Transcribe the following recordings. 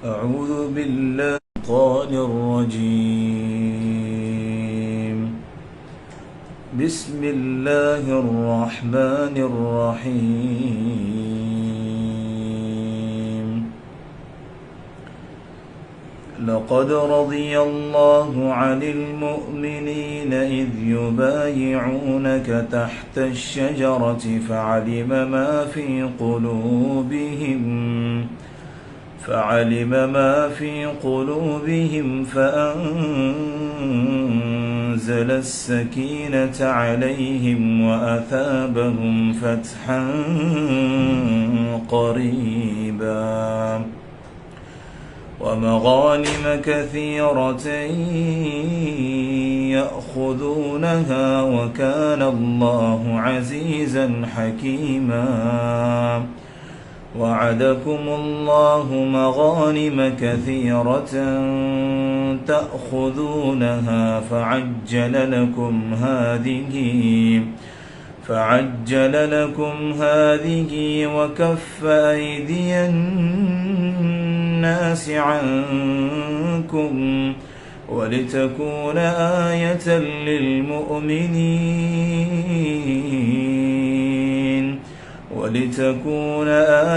أعوذ بالله من الشيطان الرجيم. بسم الله الرحمن الرحيم. لقد رضي الله عن المؤمنين إذ يبايعونك تحت الشجرة فعلم ما في قلوبهم فأنزل السكينة عليهم وأثابهم فتحا قريبا ومغانم كثيرة يأخذونها وكان الله عزيزا حكيما. وعدكم الله مغانم كثيرة تأخذونها فعجل لكم هذه وكف أيدي الناس عنكم ولتكون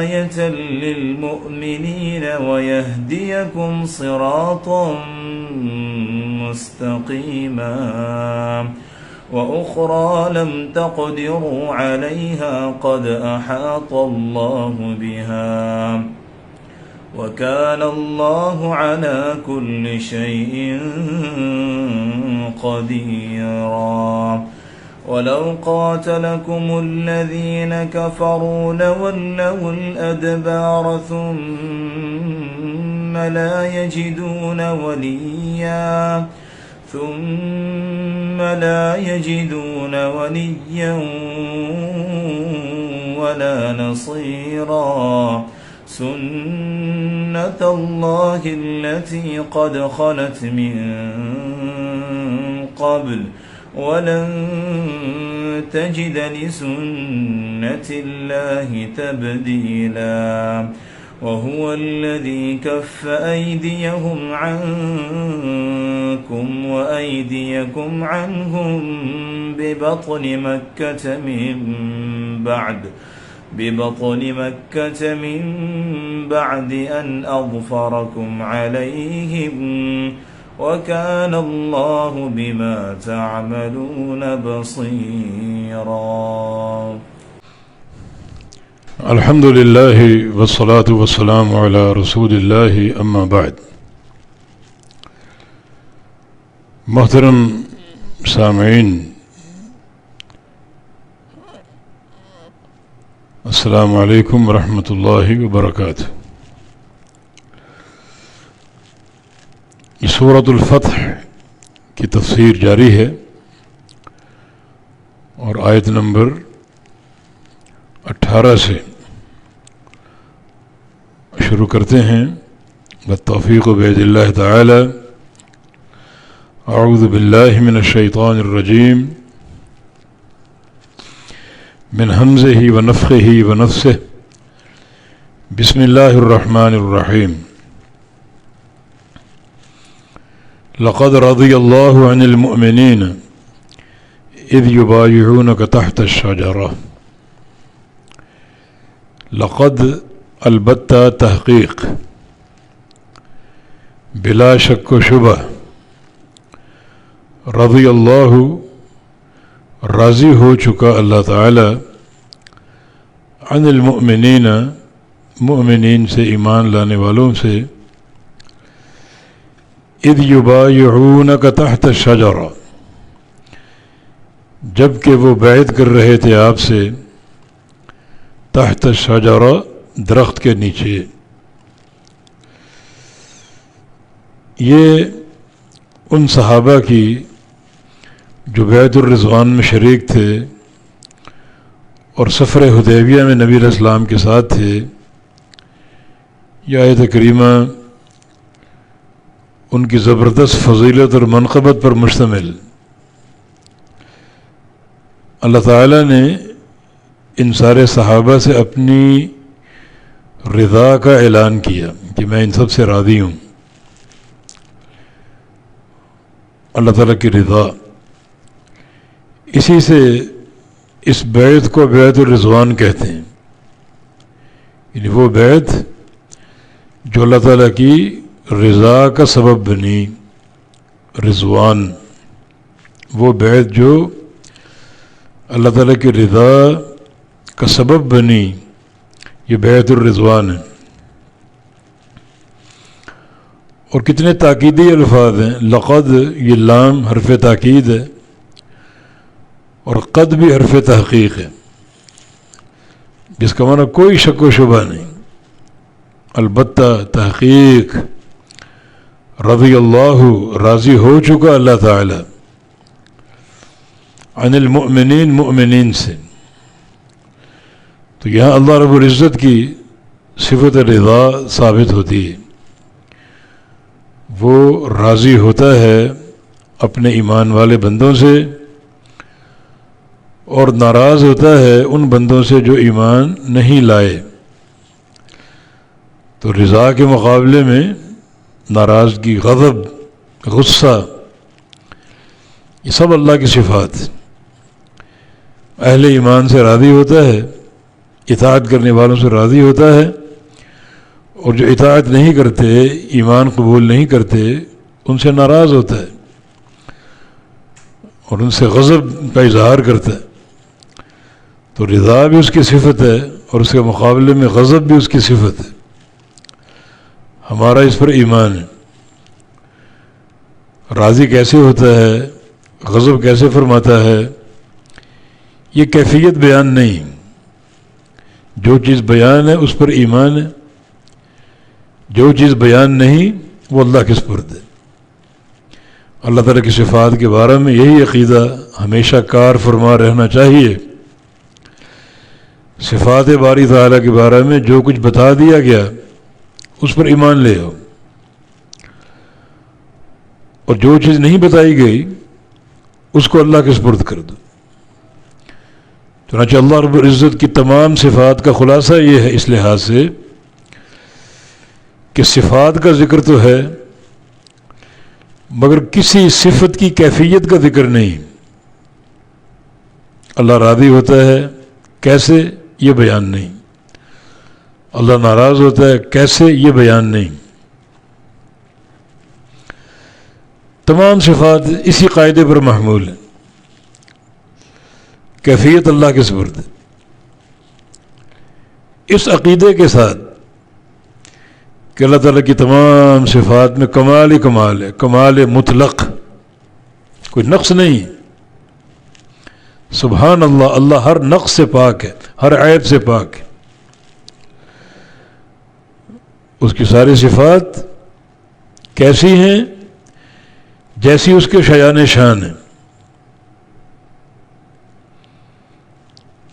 آية للمؤمنين ويهديكم صراطا مستقيما. وأخرى لم تقدروا عليها قد أحاط الله بها وكان الله على كل شيء قديرا. ولو قاتلكم الذين كفروا لولوا الأدبار ثم لا يجدون وليا ولا نصيرا. سنة الله التي قد خلت من قبل ولن تجد لسنة الله تبديلا. وهو الذي كف أيديهم عنكم وأيديكم عنهم ببطن مكة من بعد أن أظفركم عليهم وكان الله بما تعملون بصيرا. الحمد لله والصلاة والسلام على رسول الله أما بعد. محترم سامعین، السلام علیکم ورحمۃ اللہ وبرکاتہ۔ سورۃ الفتح کی تفسیر جاری ہے اور آیت نمبر 18 سے شروع کرتے ہیں۔ بالتوفیق بإذن اللہ تعالی۔ اعوذ باللہ من الشیطان الرجیم من حمزہ ونفخہ ونفثہ بسم اللہ الرحمن الرحیم۔ لقد رضی اللہ عن المؤمنین اذ یبایعونک تحت الشجرہ۔ لقد البتہ تحقیق، بلا شک و شبہ، رضی اللہ راضی ہو چکا اللہ تعالی، عن المؤمنین مؤمنین سے، ایمان لانے والوں سے، اذ یبایعونک تحت الشجرہ جب کہ وہ بیعت کر رہے تھے آپ سے، تحت الشجرہ درخت کے نیچے۔ یہ ان صحابہ کی جو بیعت الرضوان میں شریک تھے اور سفر حدیبیہ میں نبی علیہ السلام کے ساتھ تھے، یہ آیت کریمہ ان کی زبردست فضیلت اور منقبت پر مشتمل۔ اللہ تعالیٰ نے ان سارے صحابہ سے اپنی رضا کا اعلان کیا کہ میں ان سب سے راضی ہوں. اللہ تعالیٰ کی رضا، اسی سے اس بیعت کو بیعت الرضوان کہتے ہیں. یعنی وہ بیعت جو اللہ تعالیٰ کی رضا کا سبب بنی، رضوان، وہ بیعت جو اللہ تعالیٰ کی رضا کا سبب بنی، یہ بیعت الرضوان ہے. اور کتنے تاکیدی الفاظ ہیں. لقد، یہ لام حرف تاکید ہے، اور قد بھی حرف تحقیق ہے، جس کا معنی کوئی شک و شبہ نہیں. البتہ تحقیق، رضی اللہ، راضی ہو چکا اللہ تعالی، عن المؤمنین، مؤمنین سے. تو یہاں اللہ رب العزت کی صفت رضا ثابت ہوتی ہے. وہ راضی ہوتا ہے اپنے ایمان والے بندوں سے، اور ناراض ہوتا ہے ان بندوں سے جو ایمان نہیں لائے. تو رضا کے مقابلے میں ناراضگی، غضب، غصہ، یہ سب اللہ کی صفات. اہل ایمان سے راضی ہوتا ہے، اطاعت کرنے والوں سے راضی ہوتا ہے، اور جو اطاعت نہیں کرتے، ایمان قبول نہیں کرتے، ان سے ناراض ہوتا ہے اور ان سے غضب کا اظہار کرتا ہے. تو رضا بھی اس کی صفت ہے، اور اس کے مقابلے میں غضب بھی اس کی صفت ہے. ہمارا اس پر ایمان ہے. راضی کیسے ہوتا ہے، غضب کیسے فرماتا ہے، یہ کیفیت بیان نہیں. جو چیز بیان ہے اس پر ایمان ہے، جو چیز بیان نہیں وہ اللہ کے سپرد ہے. اللہ تعالیٰ کی صفات کے بارے میں یہی عقیدہ ہمیشہ کار فرما رہنا چاہیے. صفات باری تعالیٰ کے بارے میں جو کچھ بتا دیا گیا اس پر ایمان لے آؤ، اور جو چیز نہیں بتائی گئی اس کو اللہ کے سپرد کر دو. چنانچہ اللہ رب العزت کی تمام صفات کا خلاصہ یہ ہے اس لحاظ سے کہ صفات کا ذکر تو ہے مگر کسی صفت کی کیفیت کا ذکر نہیں. اللہ راضی ہوتا ہے کیسے، یہ بیان نہیں. اللہ ناراض ہوتا ہے کیسے، یہ بیان نہیں. تمام صفات اسی قاعدے پر محمول ہیں. کیفیت اللہ کے سپرد ہے. اس عقیدے کے ساتھ کہ اللہ تعالیٰ کی تمام صفات میں کمال ہی کمال ہے، کمال مطلق، کوئی نقص نہیں. سبحان اللہ، اللہ ہر نقص سے پاک ہے، ہر عیب سے پاک ہے. اس کی ساری صفات کیسی ہیں؟ جیسی اس کے شایان شان ہیں.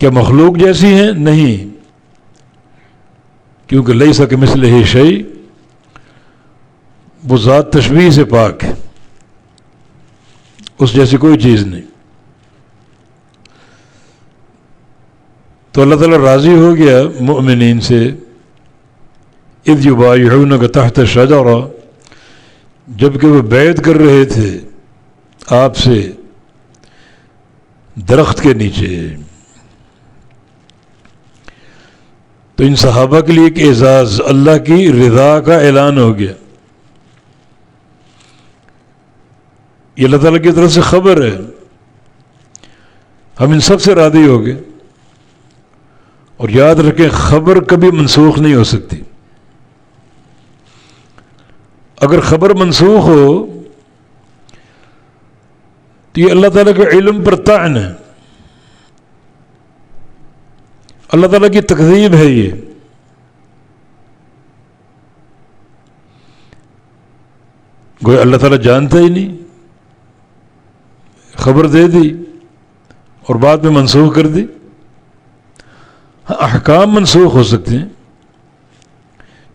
کیا مخلوق جیسی ہیں؟ نہیں، کیونکہ لیس کمثلہ شیء، وہ ذات تشبیہ سے پاک ہے، اس جیسی کوئی چیز نہیں. تو اللہ تعالیٰ راضی ہو گیا مؤمنین سے. اذ یبایعونک تحت الشجرہ، جبکہ وہ بیعت کر رہے تھے آپ سے درخت کے نیچے. تو ان صحابہ کے لیے ایک اعزاز، اللہ کی رضا کا اعلان ہو گیا. یہ اللہ تعالیٰ کی طرف سے خبر ہے، ہم ان سب سے راضی ہو گئے. اور یاد رکھیں، خبر کبھی منسوخ نہیں ہو سکتی. اگر خبر منسوخ ہو تو یہ اللہ تعالیٰ کے علم پر طعن ہے، اللہ تعالیٰ کی تکذیب ہے. یہ گویا اللہ تعالیٰ جانتا ہی نہیں، خبر دے دی اور بعد میں منسوخ کر دی. احکام منسوخ ہو سکتے ہیں.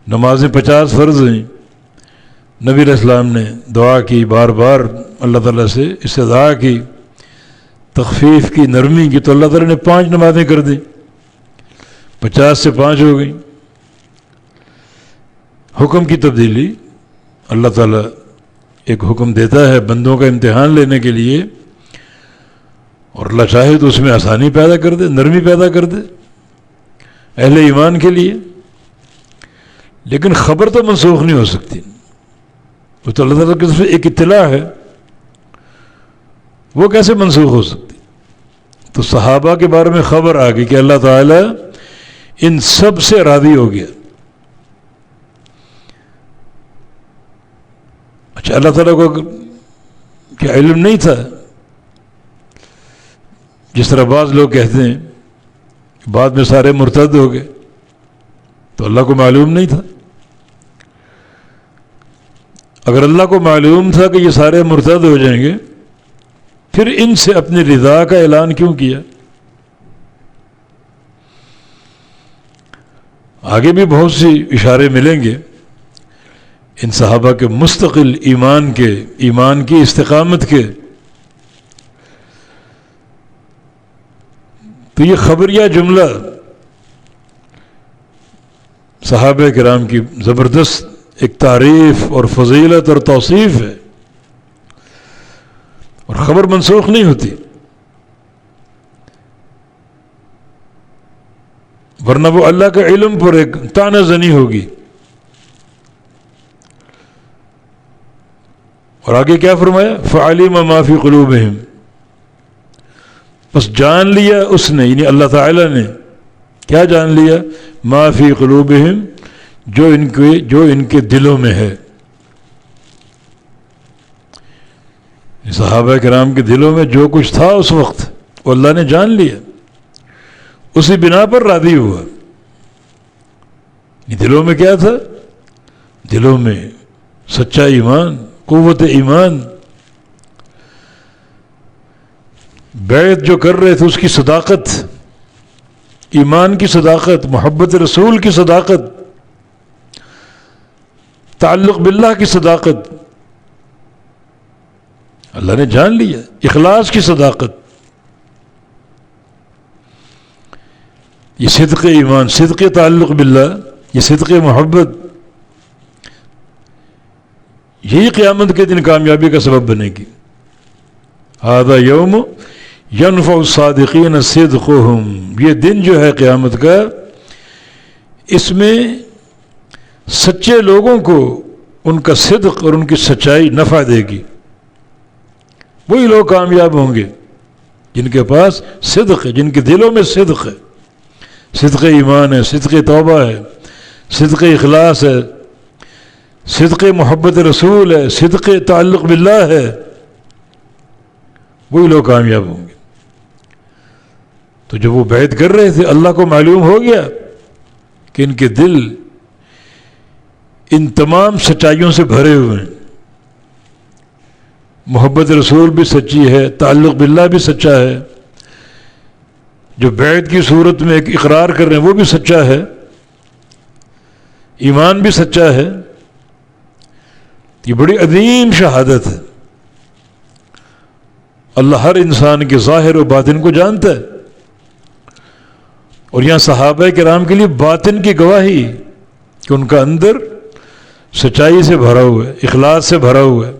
نمازیں 50 فرض ہیں، نبی علیہ السلام نے دعا کی، بار بار اللہ تعالیٰ سے استدعا کی، تخفیف کی، نرمی کی، تو اللہ تعالیٰ نے 5 نمازیں کر دیں، 50 سے 5 ہو گئیں. حکم کی تبدیلی، اللہ تعالیٰ ایک حکم دیتا ہے بندوں کا امتحان لینے کے لیے، اور اللہ چاہے تو اس میں آسانی پیدا کر دے، نرمی پیدا کر دے اہل ایمان کے لیے، لیکن خبر تو منسوخ نہیں ہو سکتی، وہ تو اللہ تعالیٰ کی طرف سے ایک اطلاع ہے، وہ کیسے منسوخ ہو سکتی؟ تو صحابہ کے بارے میں خبر آ گئی کہ اللہ تعالیٰ ان سب سے راضی ہو گیا۔ اچھا، اللہ تعالیٰ کو کیا علم نہیں تھا؟ جس طرح بعض لوگ کہتے ہیں بعد میں سارے مرتد ہو گئے، تو اللہ کو معلوم نہیں تھا؟ اگر اللہ کو معلوم تھا کہ یہ سارے مرتد ہو جائیں گے، پھر ان سے اپنی رضا کا اعلان کیوں کیا؟ آگے بھی بہت سی اشارے ملیں گے ان صحابہ کے مستقل ایمان کی استقامت کے۔ تو یہ خبریہ جملہ صحابہ کرام کی زبردست ایک تعریف اور فضیلت اور توصیف ہے، اور خبر منسوخ نہیں ہوتی، ورنہ وہ اللہ کے علم پر ایک طعنہ زنی ہوگی۔ اور آگے کیا فرمایا؟ فَعَلِمَ مَا فِي قُلُوبِهِمْ، بس جان لیا اس نے، یعنی اللہ تعالیٰ نے کیا جان لیا؟ مَا فِي قُلُوبِهِمْ، جو ان کے دلوں میں ہے۔ صحابہ کرام کے دلوں میں جو کچھ تھا اس وقت وہ اللہ نے جان لیا، اسی بنا پر راضی ہوا۔ دلوں میں کیا تھا؟ دلوں میں سچا ایمان، قوت ایمان، بیعت جو کر رہے تھے اس کی صداقت، ایمان کی صداقت، محبت رسول کی صداقت، تعلق باللہ کی صداقت اللہ نے جان لیا، اخلاص کی صداقت، یہ صدق ایمان، صدق تعلق باللہ، یہ صدق محبت، یہی قیامت کے دن کامیابی کا سبب بنے گی۔ ھذا یوم ینفع الصادقین صدقہم، یہ دن جو ہے قیامت کا، اس میں سچے لوگوں کو ان کا صدق اور ان کی سچائی نفع دے گی۔ وہی لوگ کامیاب ہوں گے جن کے پاس صدق ہے، جن کے دلوں میں صدق ہے، صدق ایمان ہے، صدق توبہ ہے، صدق اخلاص ہے، صدق محبت رسول ہے، صدق تعلق باللہ ہے، وہی لوگ کامیاب ہوں گے۔ تو جب وہ بیعت کر رہے تھے، اللہ کو معلوم ہو گیا کہ ان کے دل ان تمام سچائیوں سے بھرے ہوئے ہیں، محبت رسول بھی سچی ہے، تعلق باللہ بھی سچا ہے، جو بیعت کی صورت میں ایک اقرار کر رہے ہیں وہ بھی سچا ہے، ایمان بھی سچا ہے۔ یہ بڑی عظیم شہادت ہے۔ اللہ ہر انسان کے ظاہر و باطن کو جانتا ہے، اور یہاں صحابہ کرام کے لیے باطن کی گواہی کہ ان کا اندر سچائی سے بھرا ہوا ہے، اخلاص سے بھرا ہوا ہے،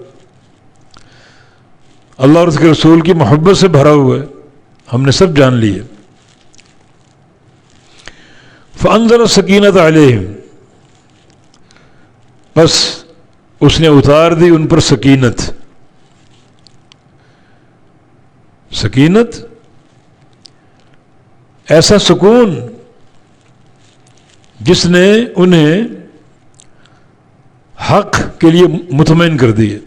اللہ اور اس کے رسول کی محبت سے بھرا ہوا ہے، ہم نے سب جان لیے۔ فَأَنزَلَ السَّكِينَةَ عَلَيْهِمْ، بس اس نے اتار دی ان پر سکینت۔ سکینت ایسا سکون جس نے انہیں حق کے لیے مطمئن کر دیے،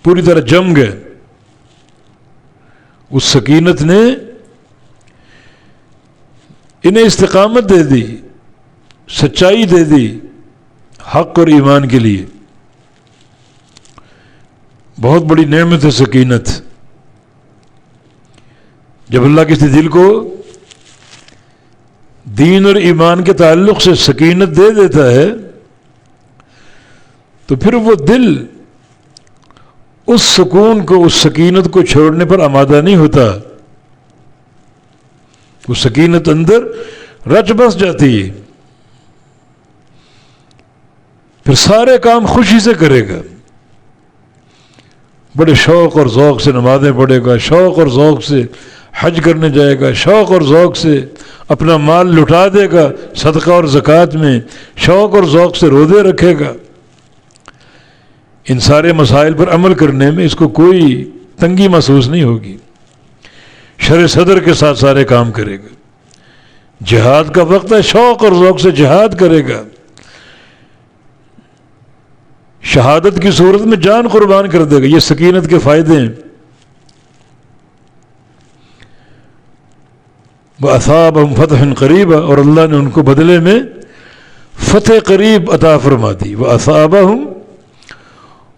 پوری طرح جم گئے۔ اس سکینت نے انہیں استقامت دے دی، سچائی دے دی حق اور ایمان کے لیے۔ بہت بڑی نعمت ہے سکینت۔ جب اللہ کسی دل کو دین اور ایمان کے تعلق سے سکینت دے دیتا ہے تو پھر وہ دل اس سکون کو، اس سکینت کو چھوڑنے پر آمادہ نہیں ہوتا۔ وہ سکینت اندر رچ بس جاتی ہے، پھر سارے کام خوشی سے کرے گا، بڑے شوق اور ذوق سے نمازیں پڑھے گا، شوق اور ذوق سے حج کرنے جائے گا، شوق اور ذوق سے اپنا مال لٹا دے گا صدقہ اور زکوٰۃ میں، شوق اور ذوق سے روزے رکھے گا۔ ان سارے مسائل پر عمل کرنے میں اس کو کوئی تنگی محسوس نہیں ہوگی، شرح صدر کے ساتھ سارے کام کرے گا۔ جہاد کا وقت ہے، شوق اور ذوق سے جہاد کرے گا، شہادت کی صورت میں جان قربان کر دے گا۔ یہ سکینت کے فائدے ہیں۔ وَأَثَابَهُمْ فَتْحًا قَرِيبًا، اور اللہ نے ان کو بدلے میں فتح قریب عطا فرما دی۔ وَأَثَابَهُمْ،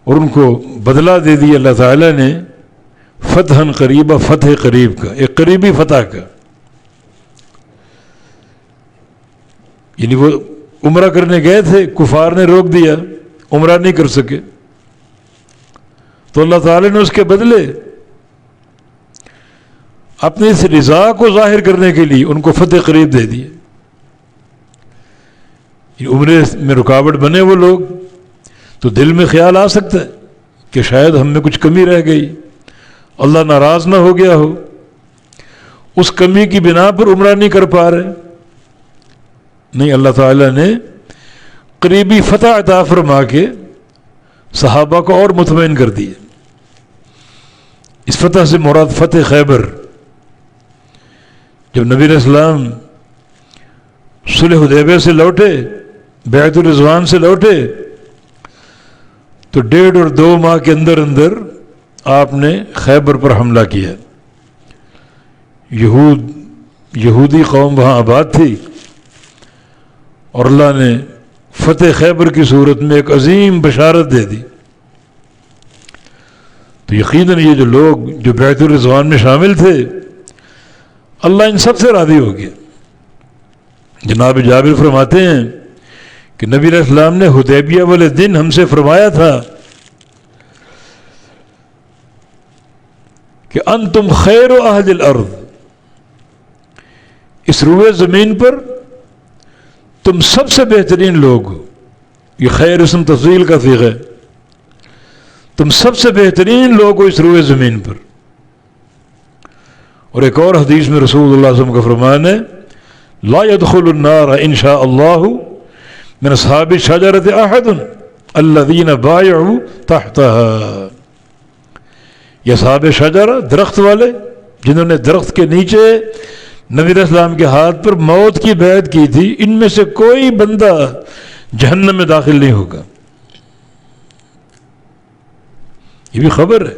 اور ان کو بدلہ دے دیا اللہ تعالیٰ نے فتحًا قریبا، فتح قریب کا، ایک قریبی فتح کا۔ یعنی وہ عمرہ کرنے گئے تھے، کفار نے روک دیا، عمرہ نہیں کر سکے، تو اللہ تعالیٰ نے اس کے بدلے اپنی اس رضا کو ظاہر کرنے کے لیے ان کو فتح قریب دے دیے۔ عمرے میں رکاوٹ بنے وہ لوگ تو دل میں خیال آ سکتا ہے کہ شاید ہم میں کچھ کمی رہ گئی، اللہ ناراض نہ ہو گیا ہو، اس کمی کی بنا پر عمرہ نہیں کر پا رہے۔ نہیں، اللہ تعالیٰ نے قریبی فتح عطا فرما کے صحابہ کو اور مطمئن کر دیا۔ اس فتح سے مراد فتح خیبر۔ جب نبی علیہ السلام صلح حدیبیہ سے لوٹے، بیعت الرضوان سے لوٹے، تو 1.5 اور 2 ماہ کے اندر اندر آپ نے خیبر پر حملہ کیا۔ یہودی قوم وہاں آباد تھی، اور اللہ نے فتح خیبر کی صورت میں ایک عظیم بشارت دے دی۔ تو یقیناً یہ جو لوگ جو بیعت الرضوان میں شامل تھے، اللہ ان سب سے راضی ہو گیا۔ جناب جابر فرماتے ہیں کہ نبی علیہ السلام نے حدیبیہ والے دن ہم سے فرمایا تھا کہ انتم خیر اہل الارض، اس روئے زمین پر تم سب سے بہترین لوگ ہو۔ یہ خیر اسم تفضیل کا صیغہ ہے، تم سب سے بہترین لوگ ہو اس روئے زمین پر۔ اور ایک اور حدیث میں رسول اللہ صلی اللہ علیہ وسلم کا فرمان ہے، لا يدخل النار ان شاء اللہ من اصحاب الشجرۃ احد الذین بایعوا تحتها۔ یہ اصحاب شجرہ، درخت والے جنہوں نے درخت کے نیچے نبی علیہ السلام کے ہاتھ پر موت کی بیعت کی تھی، ان میں سے کوئی بندہ جہنم میں داخل نہیں ہوگا۔ یہ بھی خبر ہے،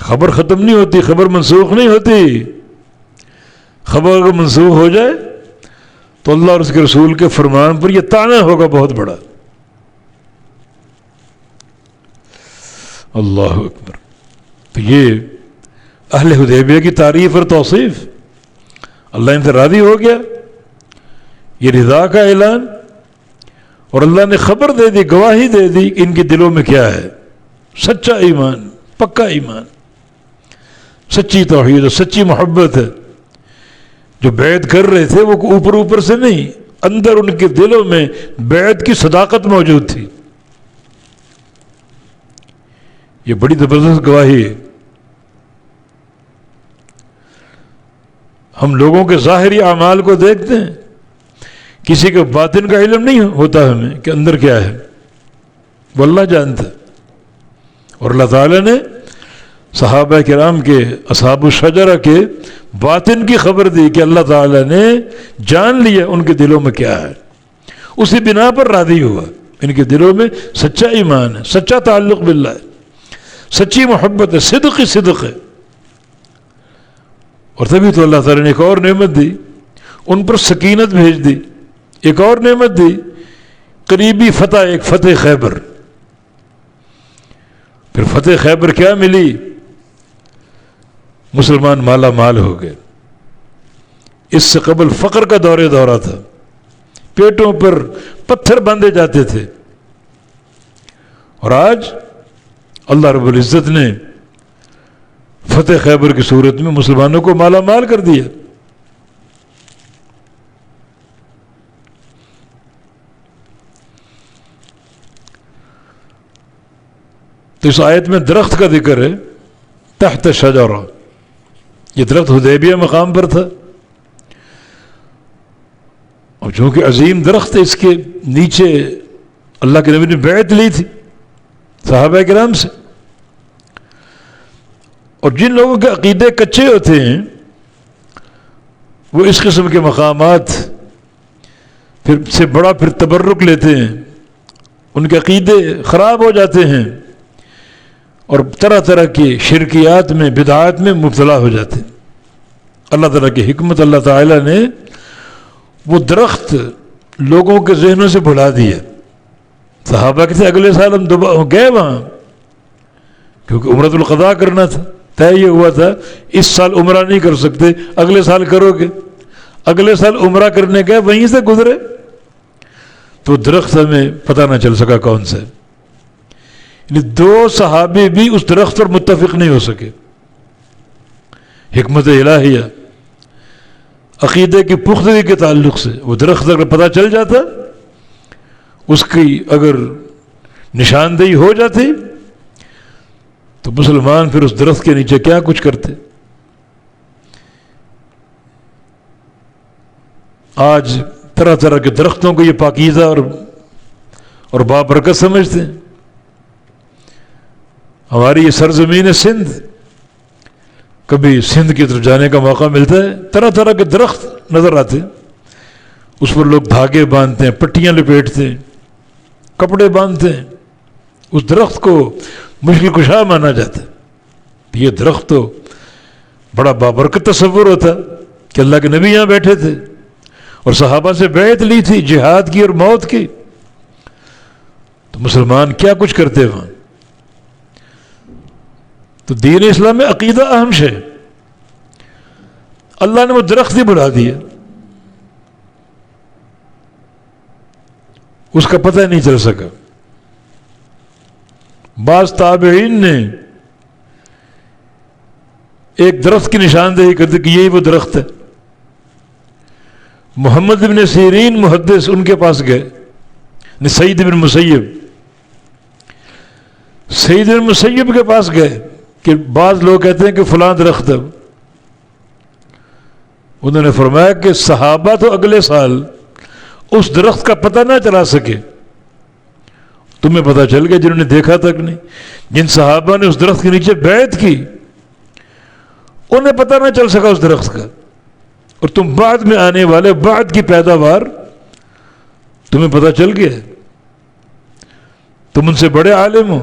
خبر ختم نہیں ہوتی، خبر منسوخ نہیں ہوتی۔ خبر اگر منسوخ ہو جائے تو اللہ اور اس کے رسول کے فرمان پر یہ طعنہ ہوگا بہت بڑا۔ اللہ اکبر۔ تو یہ اہل حدیبیہ کی تعریف اور توصیف، اللہ ان سے راضی ہو گیا، یہ رضا کا اعلان، اور اللہ نے خبر دے دی، گواہی دے دی کہ ان کے دلوں میں کیا ہے، سچا ایمان، پکا ایمان، سچی توحید اور سچی محبت ہے۔ جو بیعت کر رہے تھے وہ اوپر اوپر سے نہیں، اندر ان کے دلوں میں بیعت کی صداقت موجود تھی۔ یہ بڑی زبردست گواہی ہے۔ ہم لوگوں کے ظاہری اعمال کو دیکھتے ہیں، کسی کے باطن کا علم نہیں ہوتا ہمیں کہ اندر کیا ہے، وہ اللہ جانتا ہے۔ اور اللہ تعالیٰ نے صحابہ کرام کے، اصحاب الشجرہ کے باطن کی خبر دی کہ اللہ تعالیٰ نے جان لیا ان کے دلوں میں کیا ہے، اسی بنا پر راضی ہوا۔ ان کے دلوں میں سچا ایمان ہے، سچا تعلق باللہ ہے، سچی محبت ہے، صدق ہی صدق ہے۔ اور تبھی تو اللہ تعالیٰ نے ایک اور نعمت دی، ان پر سکینت بھیج دی، ایک اور نعمت دی، قریبی فتح، ایک فتح خیبر۔ پھر فتح خیبر کیا ملی؟ مسلمان مالا مال ہو گئے۔ اس سے قبل فقر کا دورہ تھا، پیٹوں پر پتھر باندھے جاتے تھے، اور آج اللہ رب العزت نے فتح خیبر کی صورت میں مسلمانوں کو مالا مال کر دیا۔ تو اس آیت میں درخت کا ذکر ہے، تحت شجرہ، یہ درخت حدیبیہ مقام پر تھا، اور چونکہ عظیم درخت ہے اس کے نیچے اللہ کے نبی نے بیعت لی تھی صحابہ کرام سے. اور جن لوگوں کے عقیدے کچے ہوتے ہیں وہ اس قسم کے مقامات پھر تبرک لیتے ہیں، ان کے عقیدے خراب ہو جاتے ہیں اور طرح طرح کی شرکیات میں، بدعات میں مبتلا ہو جاتے ہیں. اللہ تعالیٰ کی حکمت، اللہ تعالیٰ نے وہ درخت لوگوں کے ذہنوں سے بھلا دیا. صحابہ کے تھے اگلے سال ہم گئے وہاں، کیونکہ عمرۃ القضاء کرنا تھا، طے یہ ہوا تھا اس سال عمرہ نہیں کر سکتے، اگلے سال کرو گے. اگلے سال عمرہ کرنے گئے، وہیں سے گزرے تو درخت ہمیں پتہ نہ چل سکا کون سا. یعنی 2 صحابی بھی اس درخت پر متفق نہیں ہو سکے. حکمت الہیہ عقیدے کی پختگی کے تعلق سے وہ درخت اگر پتہ چل جاتا، اس کی اگر نشاندہی ہو جاتی، تو مسلمان پھر اس درخت کے نیچے کیا کچھ کرتے. آج طرح طرح کے درختوں کو یہ پاکیزہ اور بابرکت سمجھتے ہیں. ہماری یہ سرزمین ہے سندھ، کبھی سندھ کی طرف جانے کا موقع ملتا ہے، طرح طرح کے درخت نظر آتے ہیں، اس پر لوگ دھاگے باندھتے ہیں، پٹیاں لپیٹتے ہیں، کپڑے باندھتے ہیں. اس درخت کو مشکل کشا مانا جاتا ہے. یہ درخت تو بڑا بابرکت تصور ہوتا کہ اللہ کے نبی یہاں بیٹھے تھے اور صحابہ سے بیعت لی تھی جہاد کی اور موت کی، تو مسلمان کیا کچھ کرتے وہاں. تو دین اسلام میں عقیدہ اہم ہے. اللہ نے وہ درخت ہی بلا دیا، اس کا پتہ نہیں چل سکا. بعض تابعین نے ایک درخت کی نشاندہی کر دی کہ یہی وہ درخت ہے. محمد بن سیرین محدث ان کے پاس گئے، سعید بن مسیب کے پاس گئے کہ بعض لوگ کہتے ہیں کہ فلاں درخت ہے. انہوں نے فرمایا کہ صحابہ تو اگلے سال اس درخت کا پتہ نہ چلا سکے، تمہیں پتہ چل گیا جنہوں نے دیکھا تک نہیں. جن صحابہ نے اس درخت کے نیچے بیعت کی انہیں پتہ نہ چل سکا اس درخت کا، اور تم بعد میں آنے والے بعد کی پیداوار تمہیں پتہ چل گیا، تم ان سے بڑے عالم ہو.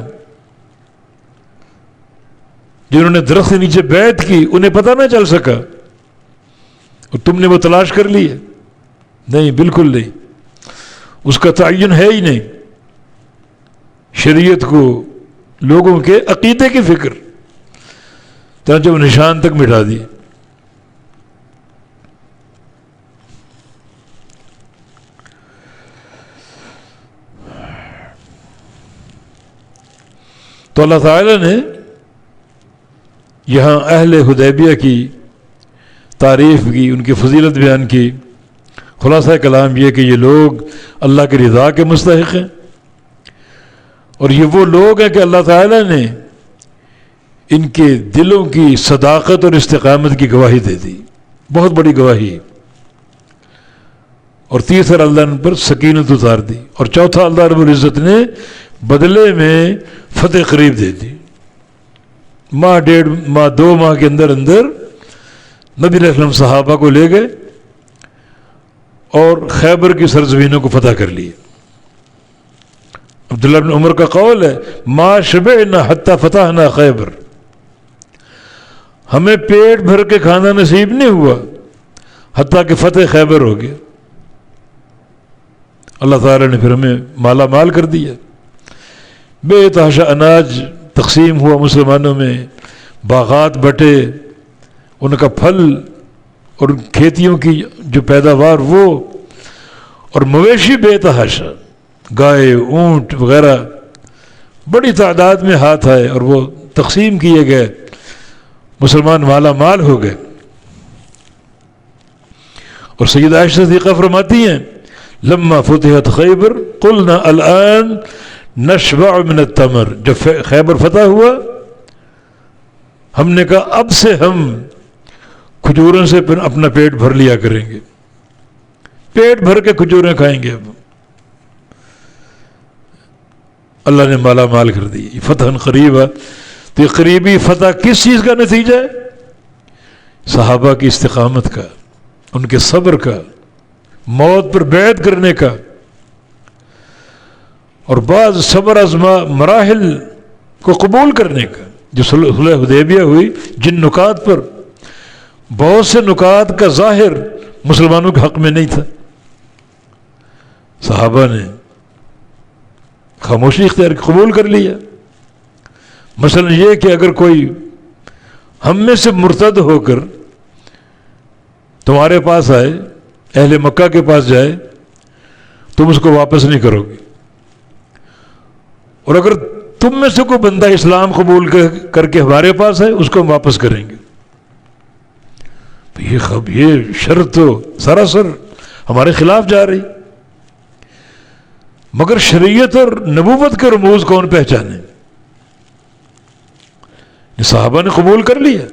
جنہوں نے درخت کے نیچے بیعت کی انہیں پتہ نہ چل سکا اور تم نے وہ تلاش کر لی ہے. نہیں، بالکل نہیں، اس کا تعین ہے ہی نہیں. شریعت کو لوگوں کے عقیدے کی فکر، چنانچہ وہ نشان تک مٹا دی. تو اللہ تعالی نے یہاں اہل حدیبیہ کی تعریف کی، ان کی فضیلت بیان کی. خلاصہ کلام یہ کہ یہ لوگ اللہ کی رضا کے مستحق ہیں، اور یہ وہ لوگ ہیں کہ اللہ تعالیٰ نے ان کے دلوں کی صداقت اور استقامت کی گواہی دے دی، بہت بڑی گواہی. اور تیسرا اللہ نے ان پر سکینت اتار دی، اور چوتھا اللہ رب العزت نے بدلے میں فتح قریب دے دی. ماہ 2 ماہ کے اندر نبی علیہ السلام صحابہ کو لے گئے اور خیبر کی سرزمینوں کو فتح کر لیے. عبداللہ بن عمر کا قول ہے، ما شبعنا حتی فتحنا خیبر، ہمیں پیٹ بھر کے کھانا نصیب نہیں ہوا حتیٰ کہ فتح خیبر ہو گیا. اللہ تعالیٰ نے پھر ہمیں مالا مال کر دیا، بے تحاشا اناج تقسیم ہوا مسلمانوں میں، باغات بٹے، ان کا پھل اور کھیتیوں کی جو پیداوار وہ، اور مویشی بے تحاشا، گائے، اونٹ وغیرہ بڑی تعداد میں ہاتھ آئے اور وہ تقسیم کیے گئے، مسلمان مالا مال ہو گئے. اور سیدہ عائشہ صدیقہ فرماتی ہیں، لما فتحت خیبر قلنا الآن نشبع من التمر، جب خیبر فتح ہوا ہم نے کہا اب سے ہم کھجوروں سے اپنا پیٹ بھر لیا کریں گے، پیٹ بھر کے کھجوریں کھائیں گے۔ اب اللہ نے مالا مال کر دی، فتح قریبا۔ تو یہ قریبی فتح کس چیز کا نتیجہ ہے؟ صحابہ کی استقامت کا، ان کے صبر کا، موت پر بیعت کرنے کا، اور بعض صبر ازما مراحل کو قبول کرنے کا۔ جو صلح حدیبیہ ہوئی، جن نکات پر بہت سے نکات کا ظاہر مسلمانوں کے حق میں نہیں تھا، صحابہ نے خاموشی اختیار قبول کر لیا۔ مثلا یہ کہ اگر کوئی ہم میں سے مرتد ہو کر تمہارے پاس آئے، اہل مکہ کے پاس جائے، تم اس کو واپس نہیں کرو گے، اور اگر تم میں سے کوئی بندہ اسلام قبول کر کے ہمارے پاس ہے، اس کو ہم واپس کریں گے۔ یہ شرط تو سراسر ہمارے خلاف جا رہی، مگر شریعت اور نبوت کے رموز کون پہچانے؟ صحابہ نے قبول کر لیا۔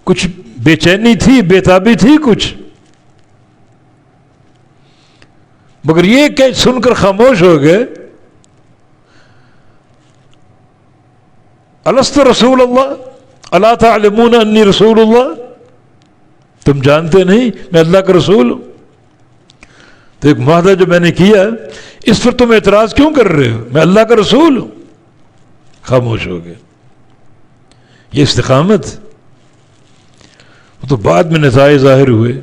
کچھ بے چینی تھی، بے تابی تھی کچھ، مگر یہ کہ سن کر خاموش ہو گئے، الست رسول اللہ الا تعلمون انی رسول اللہ، تم جانتے نہیں میں اللہ کا رسول ہوں؟ تو ایک معاہدہ جو میں نے کیا اس پر تم اعتراض کیوں کر رہے ہو؟ میں اللہ کا رسول ہوں۔ خاموش ہو گئے۔ یہ استقامت تو بعد میں نتائج ظاہر ہوئے،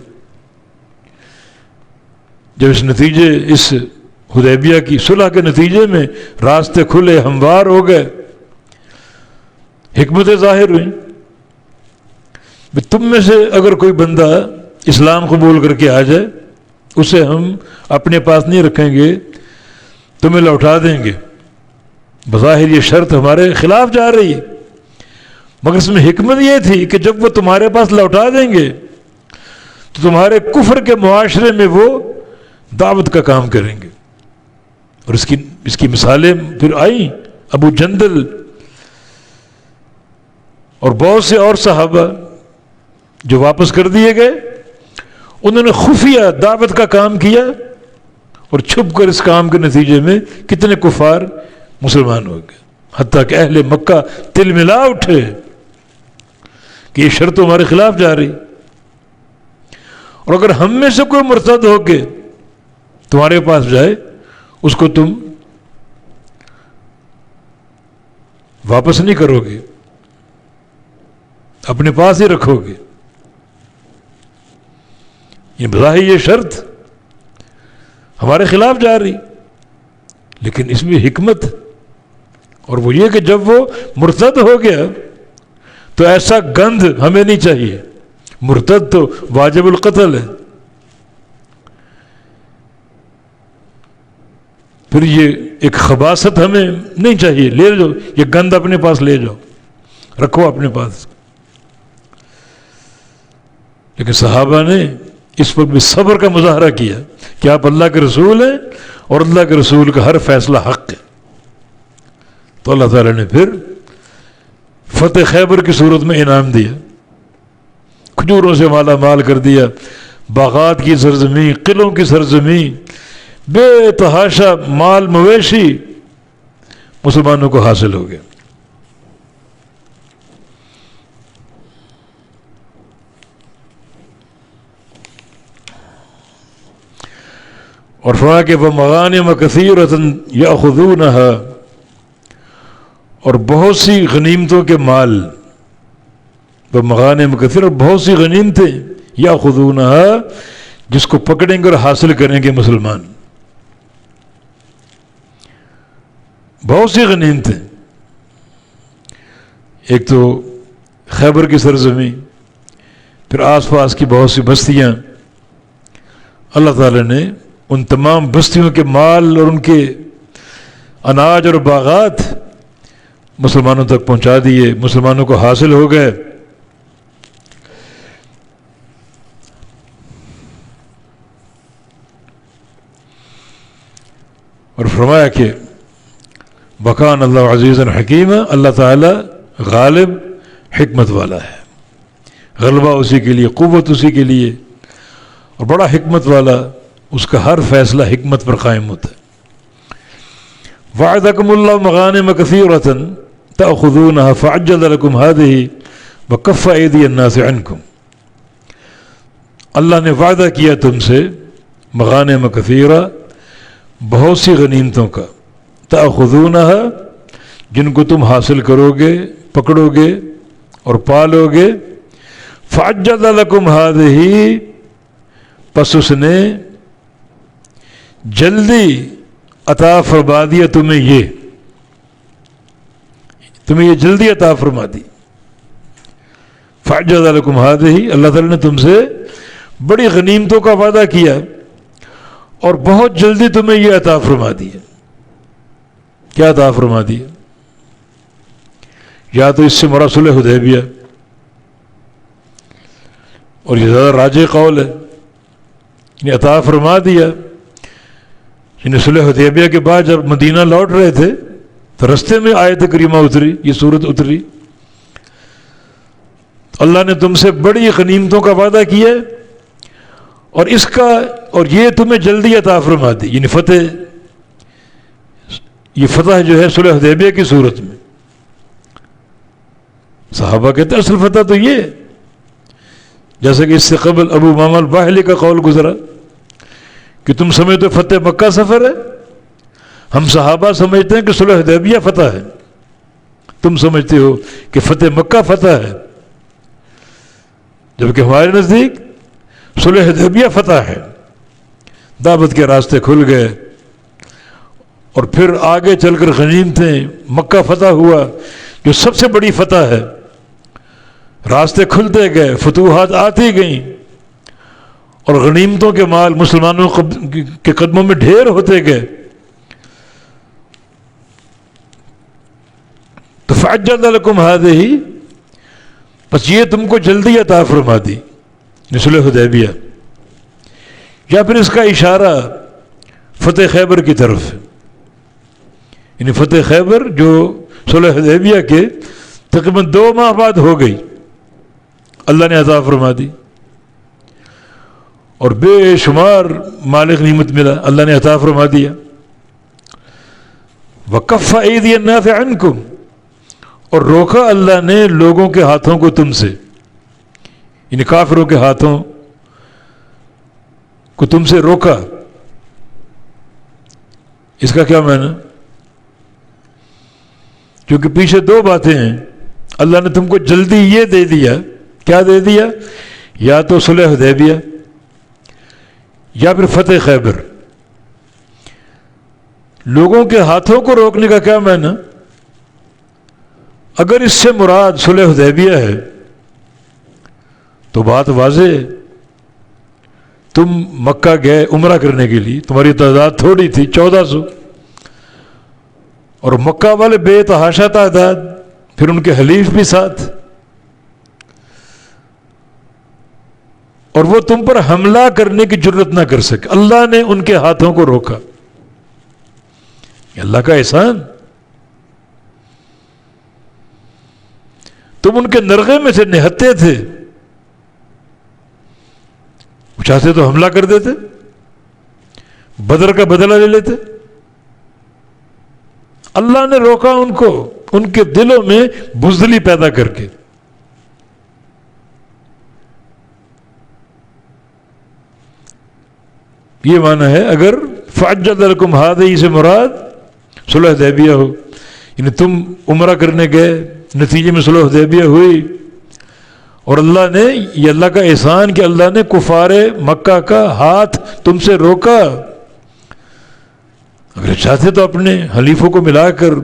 جب اس حدیبیہ کی صلح کے نتیجے میں راستے کھلے، ہموار ہو گئے، حکمتیں ظاہر ہوئیں۔ تم میں سے اگر کوئی بندہ اسلام قبول کر کے آ جائے، اسے ہم اپنے پاس نہیں رکھیں گے، تمہیں لوٹا دیں گے۔ بظاہر یہ شرط ہمارے خلاف جا رہی ہے، مگر اس میں حکمت یہ تھی کہ جب وہ تمہارے پاس لوٹا دیں گے تو تمہارے کفر کے معاشرے میں وہ دعوت کا کام کریں گے۔ اور اس کی مثالیں پھر آئیں، ابو جندل اور بہت سے اور صحابہ جو واپس کر دیے گئے، انہوں نے خفیہ دعوت کا کام کیا، اور چھپ کر اس کام کے نتیجے میں کتنے کفار مسلمان ہو گئے، حتیٰ کہ اہل مکہ تل ملا اٹھے کہ یہ شرط ہمارے خلاف جا رہی، اور اگر ہم میں سے کوئی مرتد ہو کے تمہارے پاس جائے، اس کو تم واپس نہیں کرو گے، اپنے پاس ہی رکھو گے۔ یہ بظاہر یہ شرط ہمارے خلاف جا رہی، لیکن اس میں حکمت، اور وہ یہ کہ جب وہ مرتد ہو گیا تو ایسا گند ہمیں نہیں چاہیے، مرتد تو واجب القتل ہے، پھر یہ ایک خباثت ہمیں نہیں چاہیے، لے جاؤ یہ گند اپنے پاس لے جاؤ، رکھو اپنے پاس۔ لیکن صحابہ نے اس پر بھی صبر کا مظاہرہ کیا کہ آپ اللہ کے رسول ہیں اور اللہ کے رسول کا ہر فیصلہ حق ہے۔ تو اللہ تعالیٰ نے پھر فتح خیبر کی صورت میں انعام دیا، کھجوروں سے مالا مال کر دیا، باغات کی سرزمین، قلعوں کی سرزمین، بے تحاشا مال مویشی مسلمانوں کو حاصل ہو گیا۔ اور فرمایا کہ وَمَغَانِمَ كَثِيرَةً يَأْخُذُونَهَا، اور بہت سی غنیمتوں کے مال، وَمَغَانِمَ كَثِيرَةً، اور بہت سی غنیمتیں يَأْخُذُونَهَا، جس کو پکڑیں گے اور حاصل کریں گے مسلمان، بہت سی غنیمتیں۔ ایک تو خیبر کی سرزمین، پھر آس پاس کی بہت سی بستیاں، اللہ تعالی نے ان تمام بستیوں کے مال اور ان کے اناج اور باغات مسلمانوں تک پہنچا دیے، مسلمانوں کو حاصل ہو گئے۔ اور فرمایا کہ وکان اللہ عزیز حکیم، اللہ تعالیٰ غالب حکمت والا ہے، غلبہ اسی کے لیے، قوت اسی کے لیے، اور بڑا حکمت والا، اس کا ہر فیصلہ حکمت پر قائم ہوتا ہے۔ وعدکم اللہ مغانم کثیرۃ تأخذونها فعجل لکم هذه وکف ایدی الناس عنکم، اللہ نے وعدہ کیا تم سے مغانم کثیرہ، بہت سی غنیمتوں کا، تأخذونها، جن کو تم حاصل کرو گے، پکڑو گے اور پالو گے، فعجل لکم هذه، پس اس نے جلدی عطا فرما دیا تمہیں یہ جلدی عطا فرما دی۔ فعجل لکم هذه، اللہ تعالیٰ نے تم سے بڑی غنیمتوں کا وعدہ کیا اور بہت جلدی تمہیں یہ عطا فرما دیا۔ کیا عطا فرما دیا؟ یا تو اس سے مراد صلح حدیبیہ، اور یہ زیادہ راجح قول ہے، یعنی عطا فرما دیا، یعنی صلح حدیبیہ کے بعد جب مدینہ لوٹ رہے تھے تو رستے میں آیت کریمہ اتری، یہ صورت اتری، اللہ نے تم سے بڑی غنیمتوں کا وعدہ کیا اور یہ تمہیں جلدی عطا فرما دی، یعنی یہ فتح جو ہے صلح حدیبیہ کی صورت میں۔ صحابہ کہتے ہیں اصل فتح تو یہ ہے، جیسا کہ اس سے قبل ابو امامہ الباہلی کا قول گزرا کہ تم سمجھتے ہو فتح مکہ سفر ہے، ہم صحابہ سمجھتے ہیں کہ صلح حدیبیہ فتح ہے، تم سمجھتے ہو کہ فتح مکہ فتح ہے، جبکہ ہمارے نزدیک صلح حدیبیہ فتح ہے۔ دعوت کے راستے کھل گئے اور پھر آگے چل کر غنیمتیں، مکہ فتح ہوا جو سب سے بڑی فتح ہے، راستے کھلتے گئے، فتوحات آتی گئیں اور غنیمتوں کے مال مسلمانوں کے قدموں میں ڈھیر ہوتے گئے۔ تو فعجل لکم هذه، بس یہ تم کو جلدی عطا فرما دی، صلح حدیبیہ، یا پھر اس کا اشارہ فتح خیبر کی طرف ہے، یعنی فتح خیبر جو صلح حدیبیہ کے تقریباً 2 ماہ بعد ہو گئی، اللہ نے عطا فرما دی، اور بے شمار مال غنیمت ملا، اللہ نے عطا فرما دیا۔ وکف ایدی الناس عنکم، اور روکا اللہ نے لوگوں کے ہاتھوں کو تم سے، یعنی کافروں کے ہاتھوں کو تم سے روکا۔ اس کا کیا معنی؟ کیونکہ پیچھے 2 باتیں ہیں، اللہ نے تم کو جلدی یہ دے دیا، کیا دے دیا؟ یا تو صلح حدیبیہ یا پھر فتح خیبر۔ لوگوں کے ہاتھوں کو روکنے کا کیا معنی؟ اگر اس سے مراد صلح حدیبیہ ہے تو بات واضح ہے، تم مکہ گئے عمرہ کرنے کے لیے، تمہاری تعداد تھوڑی تھی 1400، اور مکہ والے بے تحاشا تعداد، پھر ان کے حلیف بھی ساتھ، اور وہ تم پر حملہ کرنے کی جرت نہ کر سکے، اللہ نے ان کے ہاتھوں کو روکا۔ یہ اللہ کا احسان، تم ان کے نرغے میں سے نہتے تھے، وہ چاہتے تو حملہ کر دیتے، بدر کا بدلہ لے لیتے، اللہ نے روکا ان کو، ان کے دلوں میں بزدلی پیدا کر کے۔ یہ معنی ہے اگر فعجل لکم هذه سے مراد صلح حدیبیہ ہو، یعنی تم عمرہ کرنے گئے، نتیجے میں صلح حدیبیہ ہوئی، اور اللہ نے، یہ اللہ کا احسان کہ اللہ نے کفار مکہ کا ہاتھ تم سے روکا۔ اگر چاہتے تو اپنے حلیفوں کو ملا کر،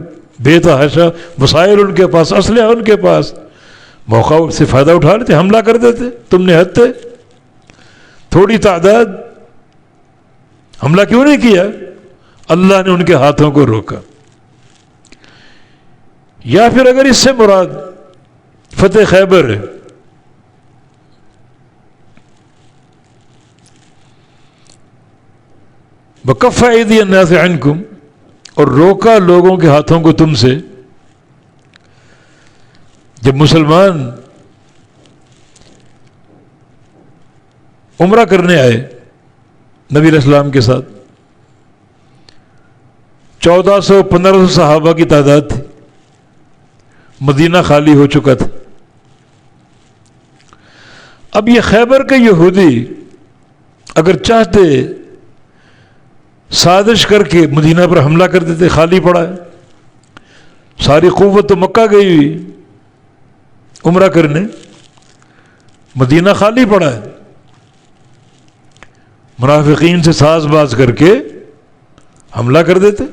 بے تحاشا وسائل ان کے پاس، اسلحہ ان کے پاس، موقع سے فائدہ اٹھا لیتے، حملہ کر دیتے، تم نے ہتے، تھوڑی تعداد، حملہ کیوں نہیں کیا؟ اللہ نے ان کے ہاتھوں کو روکا۔ یا پھر اگر اس سے مراد فتح خیبر ہے، وَكَفَّ أَيْدِيَ النَّاسِ عَنْكُمْ، اور روکا لوگوں کے ہاتھوں کو تم سے. جب مسلمان عمرہ کرنے آئے نبی علیہ السلام کے ساتھ، 1400-1500 صحابہ کی تعداد تھی، مدینہ خالی ہو چکا تھا. اب یہ خیبر کے یہودی اگر چاہتے سازش کر کے مدینہ پر حملہ کر دیتے، خالی پڑا ہے، ساری قوت تو مکہ گئی ہوئی عمرہ کرنے، مدینہ خالی پڑا ہے. منافقین سے ساز باز کر کے حملہ کر دیتے.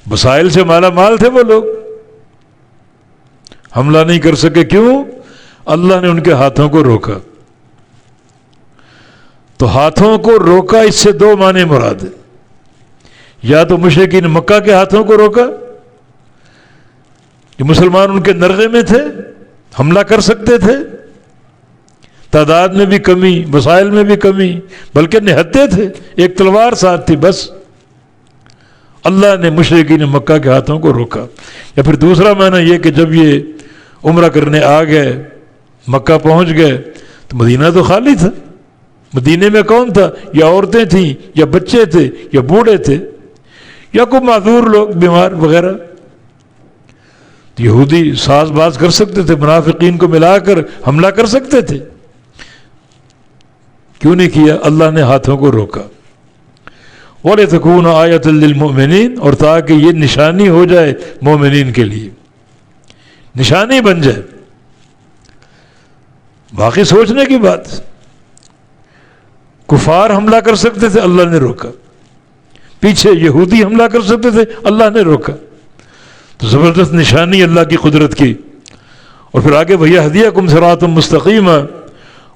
وسائل سے مالا مال تھے وہ لوگ، حملہ نہیں کر سکے. کیوں؟ اللہ نے ان کے ہاتھوں کو روکا. تو ہاتھوں کو روکا، اس سے دو معنی مراد ہے. یا تو مشرکین مکہ کے ہاتھوں کو روکا، جو مسلمان ان کے نرغے میں تھے، حملہ کر سکتے تھے، تعداد میں بھی کمی، وسائل میں بھی کمی، بلکہ نہتے تھے، ایک تلوار ساتھ تھی بس. اللہ نے مشرکین مکہ کے ہاتھوں کو روکا. یا پھر دوسرا معنی یہ کہ جب یہ عمرہ کرنے آ گئے، مکہ پہنچ گئے، تو مدینہ تو خالی تھا. مدینے میں کون تھا؟ یا عورتیں تھیں، یا بچے تھے، یا بوڑھے تھے، یا کوئی معذور لوگ بیمار وغیرہ. یہودی ساز باز کر سکتے تھے، منافقین کو ملا کر حملہ کر سکتے تھے. کیوں نہیں کیا؟ اللہ نے ہاتھوں کو روکا. وَلِتَكُونَ آیَةً لِّلْمُؤْمِنِينَ، اور تاکہ یہ نشانی ہو جائے مومنین کے لیے، نشانی بن جائے. باقی سوچنے کی بات، کفار حملہ کر سکتے تھے، اللہ نے روکا. پیچھے یہودی حملہ کر سکتے تھے، اللہ نے روکا. تو زبردست نشانی اللہ کی قدرت کی. اور پھر آگے وَيَهْدِيَكُمْ صِرَاطًا مُسْتَقِيمًا،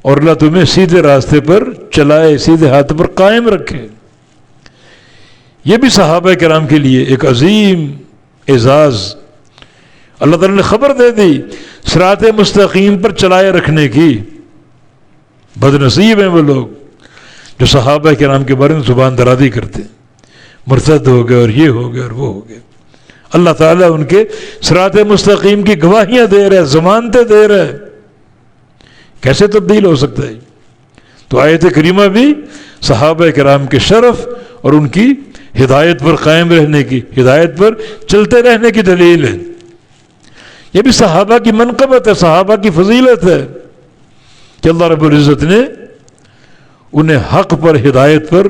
اور اللہ تمہیں سیدھے راستے پر چلائے، سیدھے ہاتھ پر قائم رکھے. یہ بھی صحابہ کرام کے لیے ایک عظیم اعزاز. اللہ تعالیٰ نے خبر دے دی صراط مستقیم پر چلائے رکھنے کی. بد نصیب ہیں وہ لوگ جو صحابہ کرام کے بارے میں زبان درازی کرتے، مرتد ہو گئے اور یہ ہو گئے اور وہ ہو گئے. اللہ تعالیٰ ان کے صراط مستقیم کی گواہیاں دے رہے، ضمانتیں دے رہے. کیسے تبدیل ہو سکتا ہے؟ تو آیت کریمہ بھی صحابہ کرام کے شرف اور ان کی ہدایت پر قائم رہنے کی، ہدایت پر چلتے رہنے کی دلیل ہے. یہ بھی صحابہ کی منقبت ہے، صحابہ کی فضیلت ہے کہ اللہ رب العزت نے انہیں حق پر، ہدایت پر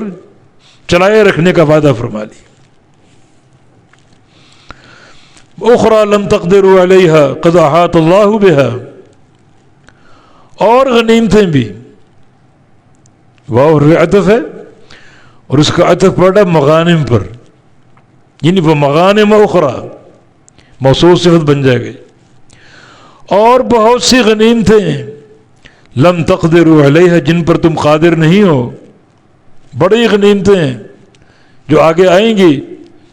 چلائے رکھنے کا وعدہ فرما لیا. اخرى لم تقدروا علیہا قد احاط اللہ بہا، اور غنیمتیں بھی. واو عطف ہے اور اس کا عطف پڑا مغانم پر، یعنی وہ مغانم اخرى موصوف صفت بن جائے گی. اور بہت سی غنیمتیں لم تقدروا علیہا، جن پر تم قادر نہیں ہو. بڑی غنیمتیں جو آگے آئیں گی،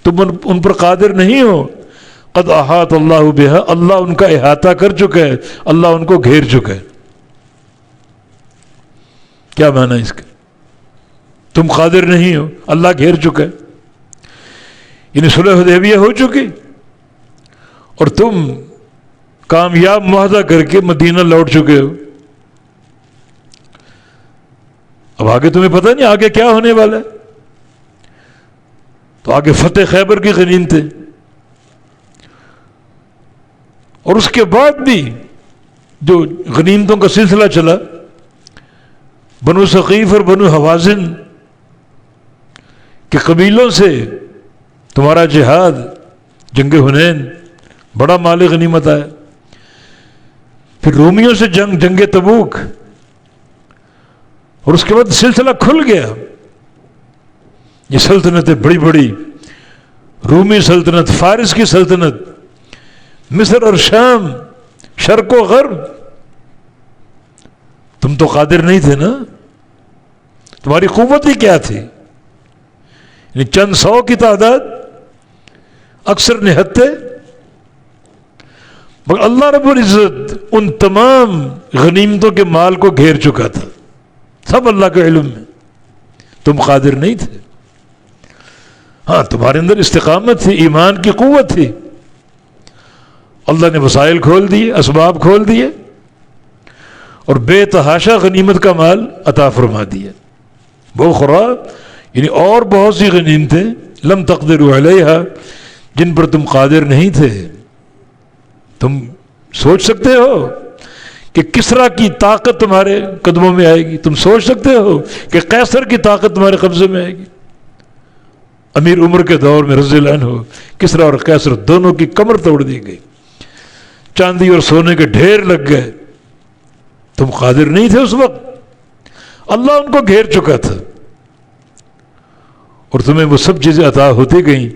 تم ان پر قادر نہیں ہو. قد احاط اللہ بہا، اللہ ان کا احاطہ کر چکا ہے، اللہ ان کو گھیر چکا ہے. کیا معنی اس کا؟ تم قادر نہیں ہو، اللہ گھیر چکا ہے. یعنی صلح حدیبیہ ہو چکی اور تم کامیاب معاہدہ کر کے مدینہ لوٹ چکے ہو. اب آگے تمہیں پتہ نہیں آگے کیا ہونے والا ہے. تو آگے فتح خیبر کی غنیمتیں، اور اس کے بعد بھی جو غنیمتوں کا سلسلہ چلا، بنو ثقیف اور بنو حوازن کے قبیلوں سے تمہارا جہاد، جنگ حنین، بڑا مال غنیمت آیا. پھر رومیوں سے جنگ تبوک، اور اس کے بعد سلسلہ کھل گیا. یہ سلطنتیں بڑی بڑی، رومی سلطنت، فارس کی سلطنت، مصر اور شام، شرق و غرب. تم تو قادر نہیں تھے نا، تمہاری قوت ہی کیا تھی؟ یعنی چند سو کی تعداد، اکثر نہتے. مگر اللہ رب العزت ان تمام غنیمتوں کے مال کو گھیر چکا تھا، سب اللہ کے علم میں. تم قادر نہیں تھے. ہاں تمہارے اندر استقامت تھی، ایمان کی قوت تھی، اللہ نے وسائل کھول دیے، اسباب کھول دیے اور بے تحاشا غنیمت کا مال عطا فرما دیا. بخرا یعنی اور بہت سی غنیمتیں لم تقدروا علیہا، جن پر تم قادر نہیں تھے. تم سوچ سکتے ہو کہ کسریٰ کی طاقت تمہارے قدموں میں آئے گی؟ تم سوچ سکتے ہو کہ قیصر کی طاقت تمہارے قبضے میں آئے گی؟ امیر عمر کے دور میں رضی اللہ عنہ کسریٰ اور قیصر دونوں کی کمر توڑ دی گئی، چاندی اور سونے کے ڈھیر لگ گئے. تم قادر نہیں تھے اس وقت، اللہ ان کو گھیر چکا تھا اور تمہیں وہ سب چیزیں عطا ہوتی گئیں.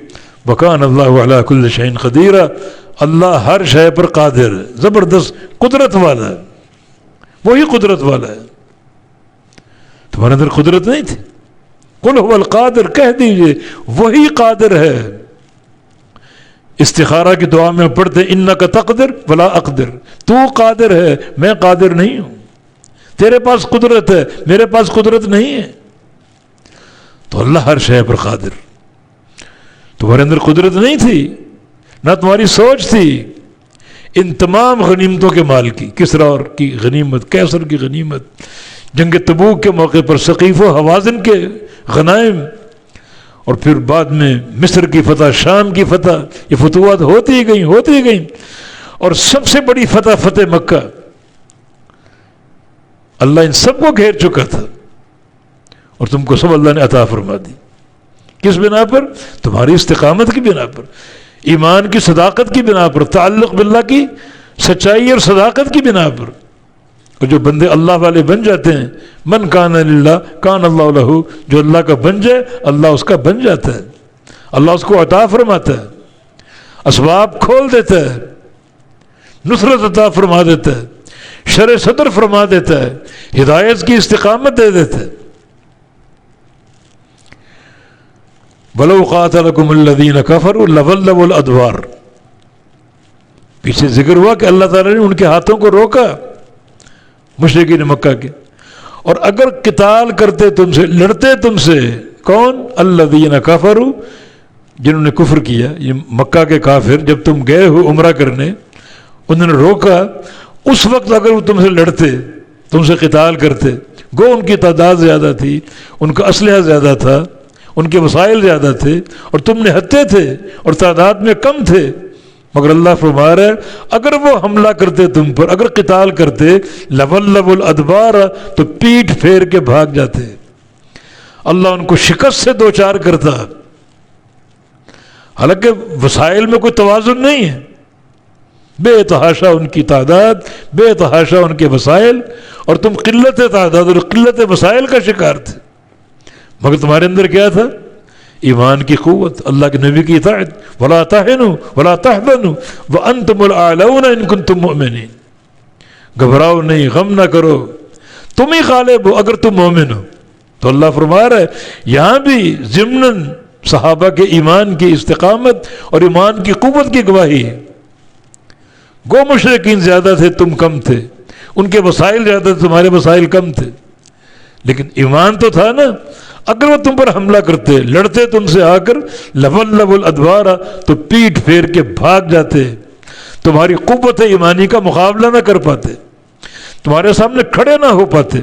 وَكَانَ اللَّهُ عَلَىٰ كُلِّ شَيْءٍ قَدِيرًا، اللہ ہر شے پر قادر ہے، زبردست قدرت والا ہے، وہی قدرت والا ہے. تمہارے اندر قدرت نہیں تھی. قُلْ هُوَ الْقَادِرُ، کہہ دیجئے وہی قادر ہے. استخارہ کی دعا میں پڑھتے اِنَّكَ تَقْدِرُ وَلَا أَقْدِرُ، تو قادر ہے میں قادر نہیں ہوں، تیرے پاس قدرت ہے میرے پاس قدرت نہیں ہے. تو اللہ ہر شے پر قادر. تمہارے اندر قدرت نہیں تھی، نہ تمہاری سوچ تھی ان تمام غنیمتوں کے مال کی، کسریٰ کی غنیمت، قیصر کی غنیمت، جنگ تبوک کے موقع پر ثقیف و حوازن کے غنائم، اور پھر بعد میں مصر کی فتح، شام کی فتح، یہ فتوحات ہوتی گئیں اور سب سے بڑی فتح مکہ. اللہ ان سب کو گھیر چکا تھا اور تم کو سب اللہ نے عطا فرما دی. کس بنا پر؟ تمہاری استقامت کی بنا پر، ایمان کی صداقت کی بنا پر، تعلق باللہ کی سچائی اور صداقت کی بنا پر. اور جو بندے اللہ والے بن جاتے ہیں، من کان للہ کان اللہ لہ، جو اللہ کا بن جائے اللہ اس کا بن جاتا ہے، اللہ اس کو عطا فرماتا ہے، اسباب کھول دیتا ہے، نصرت عطا فرما دیتا ہے، شرع صدر فرما دیتا ہے، ہدایت کی استقامت دے دیتا ہے. وَلَوْ قَاتَلَكُمُ الَّذِينَ كَفَرُوا لَوَلَّوُا الْأَدْبَارَ، پیچھے ذکر ہوا کہ اللہ تعالیٰ نے ان کے ہاتھوں کو روکا، مشرکین مکہ کے. اور اگر قتال کرتے تم سے، لڑتے تم سے، کون؟ الذین کفروا، جنہوں نے کفر کیا، یہ مکہ کے کافر. جب تم گئے ہو عمرہ کرنے، انہوں نے روکا. اس وقت اگر وہ تم سے لڑتے، تم سے قتال کرتے، گو ان کی تعداد زیادہ تھی، ان کا اسلحہ زیادہ تھا، ان کے وسائل زیادہ تھے، اور تم نے ہتھے تھے اور تعداد میں کم تھے، مگر اللہ فرما رہا ہے اگر وہ حملہ کرتے تم پر، اگر قتال کرتے، لَوَلَّوُا الْأَدْبَارَ، تو پیٹھ پھیر کے بھاگ جاتے. اللہ ان کو شکست سے دوچار کرتا. حالانکہ وسائل میں کوئی توازن نہیں ہے، بے تحاشا ان کی تعداد، بے تحاشا ان کے وسائل، اور تم قلت تعداد اور قلت وسائل کا شکار تھے. مگر تمہارے اندر کیا تھا؟ ایمان کی قوت، اللہ کے نبی کی اطاعت. وَلَا تَهِنُوا وَلَا تَحْزَنُوا وَأَنْتُمُ الْأَعْلَوْنَ إِن كُنتُم مُؤْمِنِينَ، گھبراؤ نہیں، غم نہ کرو، تم ہی غالب ہو اگر تم مومن ہو. تو اللہ فرما رہا ہے یہاں بھی ضمناً صحابہ کے ایمان کی استقامت اور ایمان کی قوت کی گواہی ہے. گو مشرکین زیادہ تھے، تم کم تھے، ان کے وسائل زیادہ تھے، تمہارے وسائل کم تھے، لیکن ایمان تو تھا نا. اگر وہ تم پر حملہ کرتے، لڑتے تم سے آ کر، لَوَلَّوُا الْأَدْبَارَ، تو پیٹھ پھیر کے بھاگ جاتے، تمہاری قوت ایمانی کا مقابلہ نہ کر پاتے، تمہارے سامنے کھڑے نہ ہو پاتے.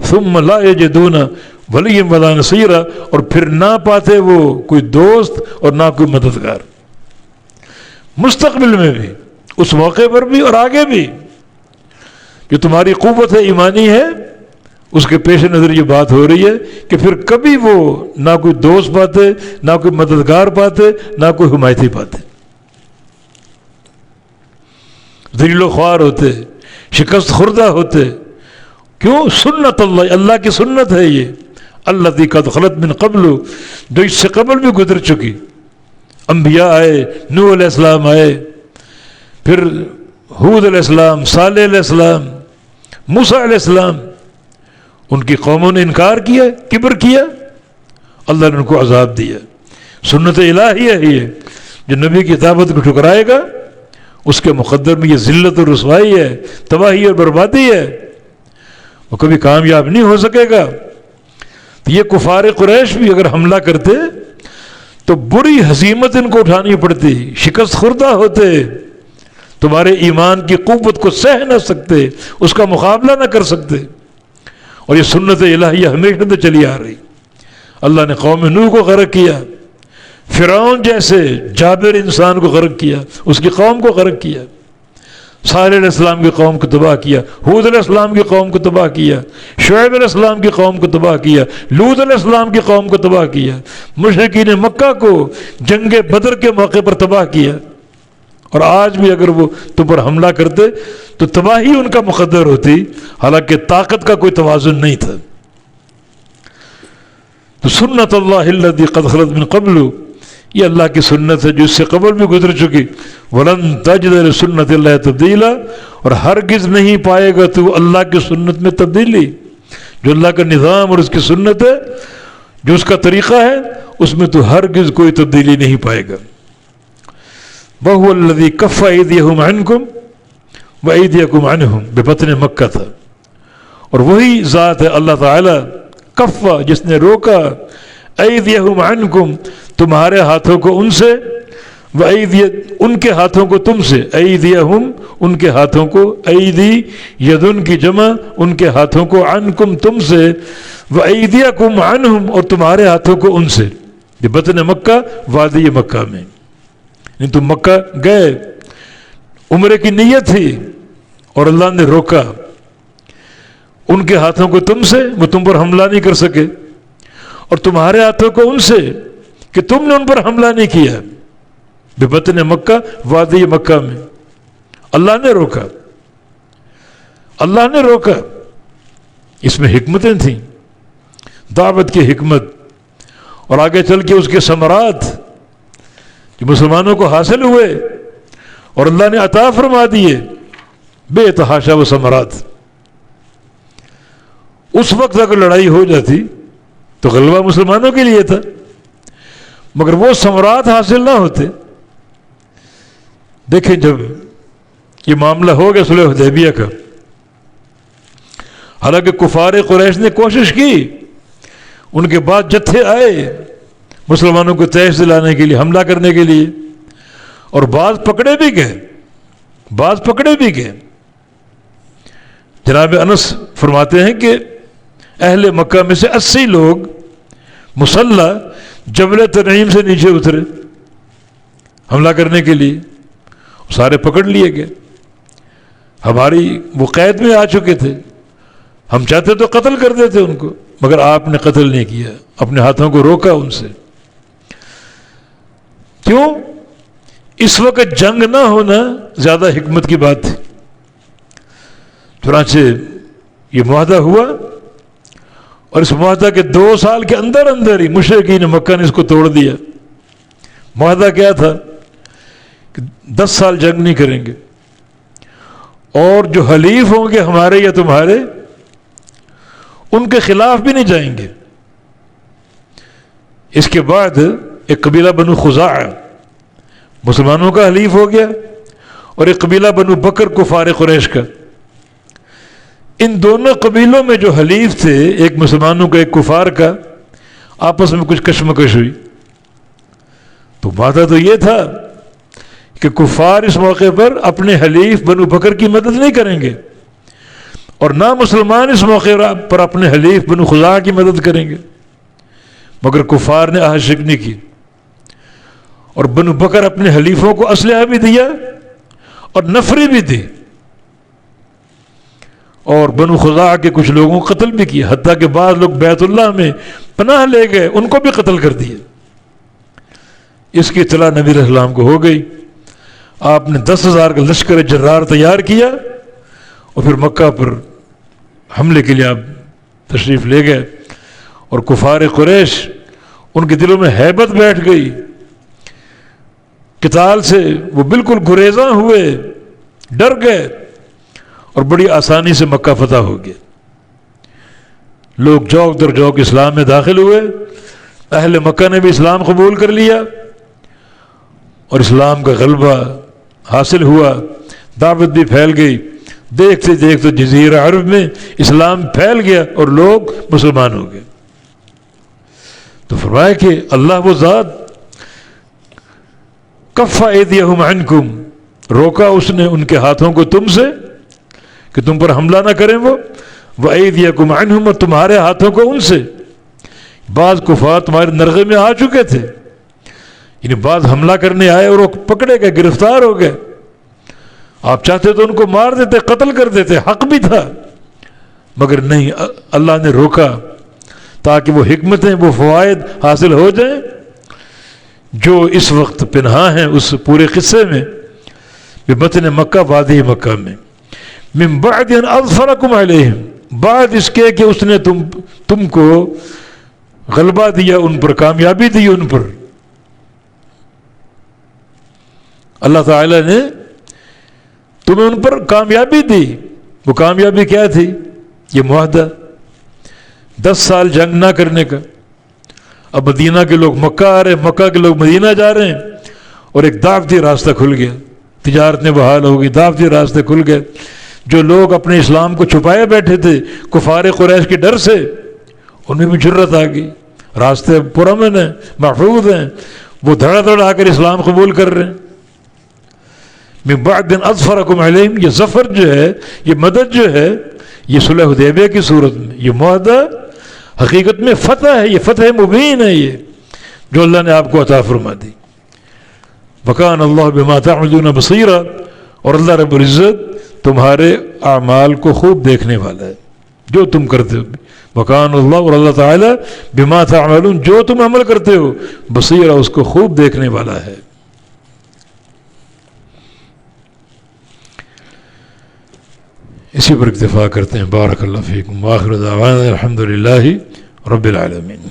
ثُمَّ لَا يَجِدُونَ وَلِيًّا وَلَا نَصِيرًا، اور پھر نہ پاتے وہ کوئی دوست اور نہ کوئی مددگار، مستقبل میں بھی، اس موقع پر بھی اور آگے بھی. جو تمہاری قوت ایمانی ہے اس کے پیش نظر یہ بات ہو رہی ہے کہ پھر کبھی وہ نہ کوئی دوست پاتے، نہ کوئی مددگار پاتے، نہ کوئی حمایتی پاتے، ذلیل و خوار ہوتے، شکست خوردہ ہوتے. کیوں؟ سنت اللہ، اللہ کی سنت ہے یہ، الذی قد خلت من قبل، جو اس سے قبل بھی گزر چکی. انبیاء آئے، نوح علیہ السلام آئے، پھر ہود علیہ السلام، صالح علیہ السلام، موسیٰ علیہ السلام. ان کی قوموں نے انکار کیا، کبر کیا، اللہ نے ان کو عذاب دیا. سنت الہیہ ہے یہ، جو نبی کی دعوت کو ٹھکرائے گا اس کے مقدر میں یہ ذلت اور رسوائی ہے، تباہی اور بربادی ہے، وہ کبھی کامیاب نہیں ہو سکے گا. یہ کفار قریش بھی اگر حملہ کرتے تو بری ہزیمت ان کو اٹھانی پڑتی، شکست خوردہ ہوتے، تمہارے ایمان کی قوت کو سہ نہ سکتے، اس کا مقابلہ نہ کر سکتے۔ اور یہ سنت الہیہ ہمیشہ سے چلی آ رہی۔ اللہ نے قوم نوح کو غرق کیا، فرعون جیسے جابر انسان کو غرق کیا، اس کی قوم کو غرق کیا، صالح علیہ السلام کی قوم کو تباہ کیا، ہود علیہ السلام کی قوم کو تباہ کیا، شعیب علیہ السلام کی قوم کو تباہ کیا، لوط علیہ السلام کی قوم کو تباہ کیا، مشرکین مکہ کو جنگ بدر کے موقع پر تباہ کیا۔ اور آج بھی اگر وہ تم پر حملہ کرتے تو تباہی ان کا مقدر ہوتی، حالانکہ طاقت کا کوئی توازن نہیں تھا۔ تو سنت اللہ الذی قد خلت من قبل، یہ اللہ کی سنت ہے جو اس سے قبل بھی گزر چکی۔ ولن تجد لسنت اللہ تبدیلا، اور ہرگز نہیں پائے گا تو اللہ کی سنت میں تبدیلی۔ جو اللہ کا نظام اور اس کی سنت ہے، جو اس کا طریقہ ہے، اس میں تو ہرگز کوئی تبدیلی نہیں پائے گا۔ وَهُوَ الَّذِي كَفَّ أَيْدِيَهُمْ عَنْكُمْ وَأَيْدِيَكُمْ عَنْهُمْ بِبَطْنِ مکہ تھا، اور وہی ذات ہے اللہ تعالی کفّا، جس نے روکا ایدیہم عنکم، تمہارے ہاتھوں کو ان سے، وایدی، ان کے ہاتھوں کو تم سے، ایدیہم ان کے ہاتھوں کو، ایدی یدن کی جمع، ان کے ہاتھوں کو، عنکم تم سے، وایدیکم عنہم اور تمہارے ہاتھوں کو ان سے، بطن مکہ وادی مکہ میں۔ نہیں تم مکہ گئے، عمرے کی نیت تھی اور اللہ نے روکا، ان کے ہاتھوں کو تم سے، وہ تم پر حملہ نہیں کر سکے، اور تمہارے ہاتھوں کو ان سے کہ تم نے ان پر حملہ نہیں کیا، ببطن مکہ وادی مکہ میں۔ اللہ نے روکا، اللہ نے روکا۔ اس میں حکمتیں تھیں، دعوت کی حکمت، اور آگے چل کے اس کے ثمرات جو مسلمانوں کو حاصل ہوئے اور اللہ نے عطا فرما دیے، بے تحاشا وہ ثمرات۔ اس وقت اگر لڑائی ہو جاتی تو غلبہ مسلمانوں کے لیے تھا، مگر وہ ثمرات حاصل نہ ہوتے۔ دیکھیں جب یہ معاملہ ہو گیا صلح حدیبیہ کا، حالانکہ کفار قریش نے کوشش کی، ان کے بعد جتھے آئے مسلمانوں کو تیش دلانے کے لیے، حملہ کرنے کے لیے، اور بعض پکڑے بھی گئے، بعض پکڑے بھی گئے۔ جناب انس فرماتے ہیں کہ اہل مکہ میں سے 80 لوگ مسلح جبل تنعیم سے نیچے اترے حملہ کرنے کے لیے، سارے پکڑ لیے گئے۔ ہماری وہ قید میں آ چکے تھے، ہم چاہتے تو قتل کر دیتے ان کو، مگر آپ نے قتل نہیں کیا، اپنے ہاتھوں کو روکا ان سے۔ کیوں؟ اس وقت جنگ نہ ہونا زیادہ حکمت کی بات تھی۔ چنانچہ یہ معاہدہ ہوا، اور اس معاہدہ کے 2 سال کے اندر اندر ہی مشرکین مکہ نے اس کو توڑ دیا۔ معاہدہ کیا تھا کہ 10 سال جنگ نہیں کریں گے، اور جو حلیف ہوں گے ہمارے یا تمہارے، ان کے خلاف بھی نہیں جائیں گے۔ اس کے بعد ایک قبیلہ بنو خزاعہ مسلمانوں کا حلیف ہو گیا، اور ایک قبیلہ بنو بکر کفار قریش کا۔ ان دونوں قبیلوں میں جو حلیف تھے، ایک مسلمانوں کا ایک کفار کا، آپس میں کچھ کشمکش ہوئی۔ تو معاہدہ تو یہ تھا کہ کفار اس موقع پر اپنے حلیف بنو بکر کی مدد نہیں کریں گے، اور نہ مسلمان اس موقع پر اپنے حلیف بنو خزاعہ کی مدد کریں گے، مگر کفار نے عہد شکنی کی، اور بنو بکر اپنے حلیفوں کو اسلحہ بھی دیا اور نفری بھی دی، اور بنو خزاعہ کے کچھ لوگوں کو قتل بھی کیا، حتیٰ کہ بعض لوگ بیت اللہ میں پناہ لے گئے، ان کو بھی قتل کر دیا۔ اس کی اطلاع نبی علیہ السلام کو ہو گئی، آپ نے 10,000 کا لشکر جرار تیار کیا، اور پھر مکہ پر حملے کے لیے آپ تشریف لے گئے، اور کفار قریش ان کے دلوں میں ہیبت بیٹھ گئی، قتال سے وہ بالکل گریزاں ہوئے، ڈر گئے، اور بڑی آسانی سے مکہ فتح ہو گیا۔ لوگ جوک در جوک اسلام میں داخل ہوئے، اہل مکہ نے بھی اسلام قبول کر لیا، اور اسلام کا غلبہ حاصل ہوا، دعوت بھی پھیل گئی۔ دیکھتے دیکھتے جزیرہ عرب میں اسلام پھیل گیا اور لوگ مسلمان ہو گئے۔ تو فرمایا کہ اللہ وہ ذات کف ایدیہم عنکم، روکا اس نے ان کے ہاتھوں کو تم سے کہ تم پر حملہ نہ کریں وہ، وَأَيْدِيَكُمْ عَنْهُمْ، اور تمہارے ہاتھوں کو ان سے۔ بعض کفار تمہارے نرغے میں آ چکے تھے، یعنی بعض حملہ کرنے آئے اور وہ پکڑے گئے، گرفتار ہو گئے، آپ چاہتے تو ان کو مار دیتے، قتل کر دیتے، حق بھی تھا، مگر نہیں، اللہ نے روکا تاکہ وہ حکمتیں، وہ فوائد حاصل ہو جائیں جو اس وقت پنہاں ہیں اس پورے قصے میں، ببطن مکہ، وادی مکہ میں، من بعد ان اظفرکم علیہم، بعد اس کے کہ اس نے تم کو غلبہ دیا ان پر، کامیابی دی ان پر۔ اللہ تعالی نے تمہیں ان پر کامیابی دی، وہ کامیابی کیا تھی؟ یہ معاہدہ 10 سال جنگ نہ کرنے کا۔ اب مدینہ کے لوگ مکہ آ رہے ہیں، مکہ کے لوگ مدینہ جا رہے ہیں، اور ایک دعوتی راستہ کھل گیا، تجارتیں بحال ہو گئی، دعوتی راستے کھل گئے۔ جو لوگ اپنے اسلام کو چھپائے بیٹھے تھے کفار قریش کے ڈر سے، ان میں بھی جرت آ گئی، راستے پرامن ہیں، محفوظ ہیں، وہ دھڑا دھڑ آ کر اسلام قبول کر رہے ہیں۔ من بعد ان اظفرکم علیہم، یہ ظفر جو ہے، یہ مدد جو ہے، یہ صلح حدیبیہ کی صورت میں، یہ معاہدہ حقیقت میں فتح ہے، یہ فتح مبین ہے، یہ جو اللہ نے آپ کو عطا فرما دی۔ وکان اللہ بما تعملون بصیرا، اور اللہ رب العزت تمہارے اعمال کو خوب دیکھنے والا ہے، جو تم کرتے ہو۔ وکان اللہ، اور اللہ تعالیٰ، بما تعملون، جو تم عمل کرتے ہو، بصیرا، اس کو خوب دیکھنے والا ہے۔ اسی پر اکتفا کرتے ہیں۔ بارک اللہ فیکم، وآخر دعوانا الحمد للہ رب العالمین۔